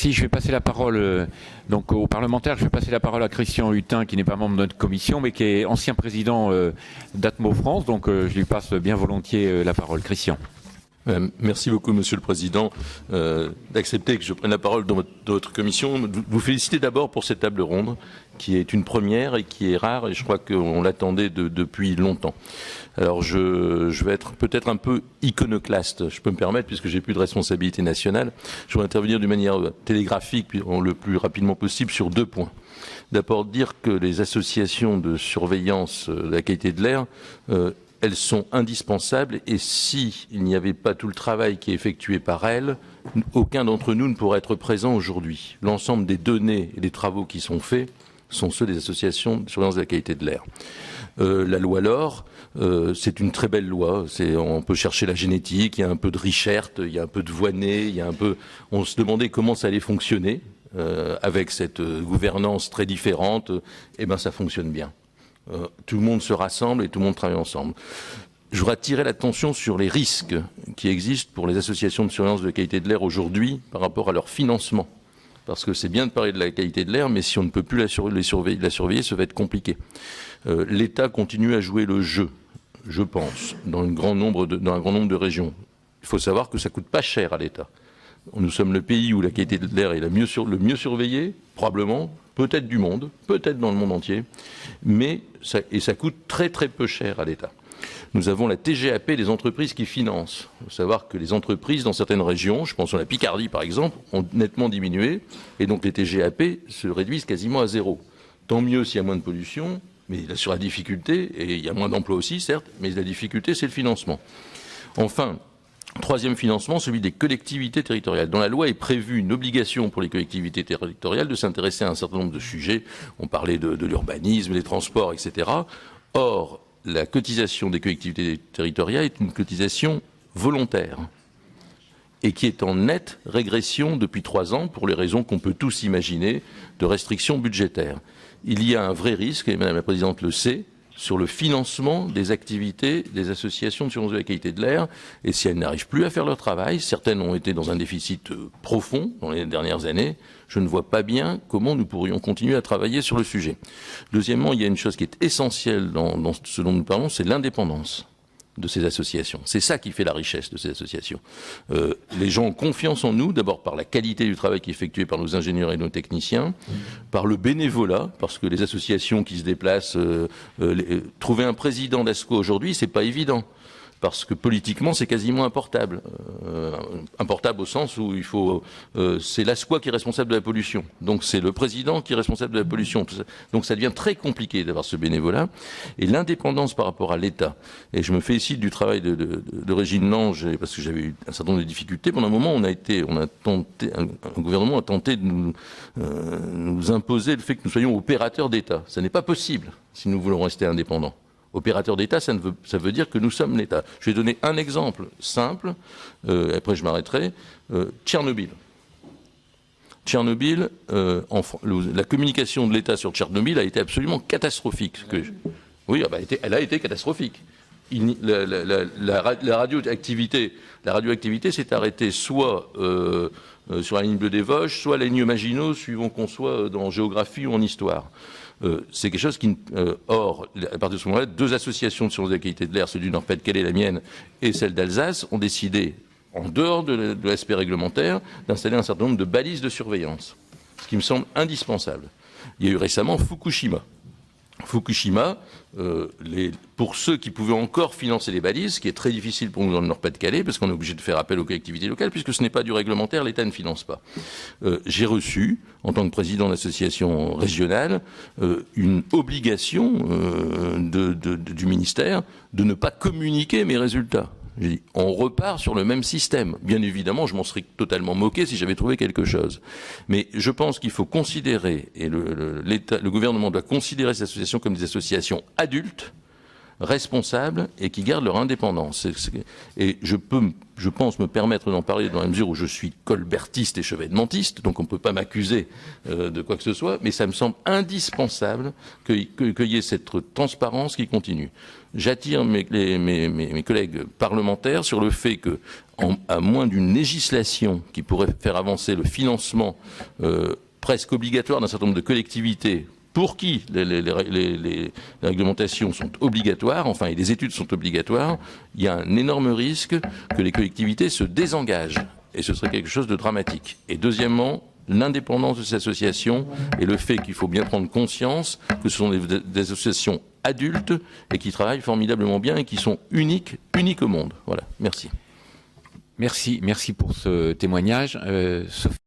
Merci. Je vais passer la parole donc aux parlementaires. Je vais passer la parole à Christian Hutin, qui n'est pas membre de notre commission, mais qui est ancien président d'Atmo France. Donc je lui passe bien volontiers la parole. Christian. Merci beaucoup, Monsieur le Président, d'accepter que je prenne la parole dans votre commission. Vous féliciter d'abord pour cette table ronde, qui est une première et qui est rare, et je crois qu'on l'attendait depuis longtemps. Alors, je vais être peut-être un peu iconoclaste, je peux me permettre, puisque j'ai plus de responsabilité nationale. Je vais intervenir d'une manière télégraphique, le plus rapidement possible, sur 2 points. D'abord, dire que les associations de surveillance de la qualité de l'air elles sont indispensables et s'il n'y avait pas tout le travail qui est effectué par elles, aucun d'entre nous ne pourrait être présent aujourd'hui. L'ensemble des données et des travaux qui sont faits sont ceux des associations de surveillance de la qualité de l'air. La loi LOR, c'est une très belle loi. On peut chercher la génétique, il y a un peu de Richert, il y a un peu de Voynet, il y a un peu. On se demandait comment ça allait fonctionner avec cette gouvernance très différente. Eh ben, ça fonctionne bien. Tout le monde se rassemble et tout le monde travaille ensemble. Je voudrais attirer l'attention sur les risques qui existent pour les associations de surveillance de la qualité de l'air aujourd'hui par rapport à leur financement. Parce que c'est bien de parler de la qualité de l'air, mais si on ne peut plus la surveiller, ça va être compliqué. L'État continue à jouer le jeu, je pense, dans un grand nombre de régions. Il faut savoir que ça coûte pas cher à l'État. Nous sommes le pays où la qualité de l'air est le mieux surveillée, probablement, peut-être du monde, peut-être dans le monde entier, mais ça coûte très très peu cher à l'État. Nous avons la TGAP des entreprises qui financent. Il faut savoir que les entreprises dans certaines régions, je pense à la Picardie par exemple, ont nettement diminué, et donc les TGAP se réduisent quasiment à zéro. Tant mieux s'il y a moins de pollution, mais sur la difficulté, et il y a moins d'emplois aussi certes, mais la difficulté c'est le financement. Enfin, troisième financement, celui des collectivités territoriales. Dans la loi est prévue une obligation pour les collectivités territoriales de s'intéresser à un certain nombre de sujets. On parlait de l'urbanisme, des transports, etc. Or, la cotisation des collectivités territoriales est une cotisation volontaire et qui est en nette régression depuis 3 ans pour les raisons qu'on peut tous imaginer de restrictions budgétaires. Il y a un vrai risque, et Madame la Présidente le sait, sur le financement des activités des associations de surveillance de la qualité de l'air. Et si elles n'arrivent plus à faire leur travail, certaines ont été dans un déficit profond dans les dernières années, je ne vois pas bien comment nous pourrions continuer à travailler sur le sujet. Deuxièmement, il y a une chose qui est essentielle dans ce dont nous parlons, c'est l'indépendance de ces associations. C'est ça qui fait la richesse de ces associations. Les gens ont confiance en nous, d'abord par la qualité du travail qui est effectué par nos ingénieurs et nos techniciens, par le bénévolat, parce que les associations qui se déplacent, trouver un président d'ASCO aujourd'hui, c'est pas évident. Parce que politiquement, c'est quasiment importable. Importable au sens où c'est l'ASCOA qui est responsable de la pollution. Donc c'est le président qui est responsable de la pollution. Donc ça devient très compliqué d'avoir ce bénévolat. Et l'indépendance par rapport à l'État. Et je me félicite du travail de Régine Lange, parce que j'avais eu un certain nombre de difficultés. Pendant un moment, un gouvernement a tenté de nous imposer le fait que nous soyons opérateurs d'État. Ça n'est pas possible si nous voulons rester indépendants. Opérateur d'État, ça veut dire que nous sommes l'État. Je vais donner un exemple simple, après je m'arrêterai. Tchernobyl. Tchernobyl, la communication de l'État sur Tchernobyl a été absolument catastrophique. Oui, elle a été catastrophique. La radioactivité s'est arrêtée soit sur la ligne bleue des Vosges, soit à la ligne Maginot, suivant qu'on soit dans géographie ou en histoire. C'est quelque chose qui... Or, à partir de ce moment-là, 2 associations de surveillance de la qualité de l'air, celle du Nord-Pas-de-Calais, la mienne, et celle d'Alsace, ont décidé, en dehors de l'aspect réglementaire, d'installer un certain nombre de balises de surveillance, ce qui me semble indispensable. Il y a eu récemment Fukushima. Fukushima, pour ceux qui pouvaient encore financer les balises, ce qui est très difficile pour nous dans le Nord-Pas-de-Calais, parce qu'on est obligé de faire appel aux collectivités locales, puisque ce n'est pas du réglementaire, l'État ne finance pas. J'ai reçu, en tant que président de l'association régionale, une obligation du ministère de ne pas communiquer mes résultats. J'ai dit, on repart sur le même système. Bien évidemment, je m'en serais totalement moqué si j'avais trouvé quelque chose. Mais je pense qu'il faut considérer, et le gouvernement doit considérer ces associations comme des associations adultes, responsables et qui gardent leur indépendance. Et je pense me permettre d'en parler dans la mesure où je suis colbertiste et chevènementiste, donc on ne peut pas m'accuser de quoi que ce soit, mais ça me semble indispensable qu'il y ait cette transparence qui continue. J'attire mes collègues parlementaires sur le fait que, à moins d'une législation qui pourrait faire avancer le financement presque obligatoire d'un certain nombre de collectivités pour qui les réglementations sont obligatoires, enfin, et les études sont obligatoires, il y a un énorme risque que les collectivités se désengagent. Et ce serait quelque chose de dramatique. Et deuxièmement, l'indépendance de ces associations et le fait qu'il faut bien prendre conscience que ce sont des associations adultes et qui travaillent formidablement bien et qui sont uniques au monde. Voilà, merci. Merci pour ce témoignage. Sophie.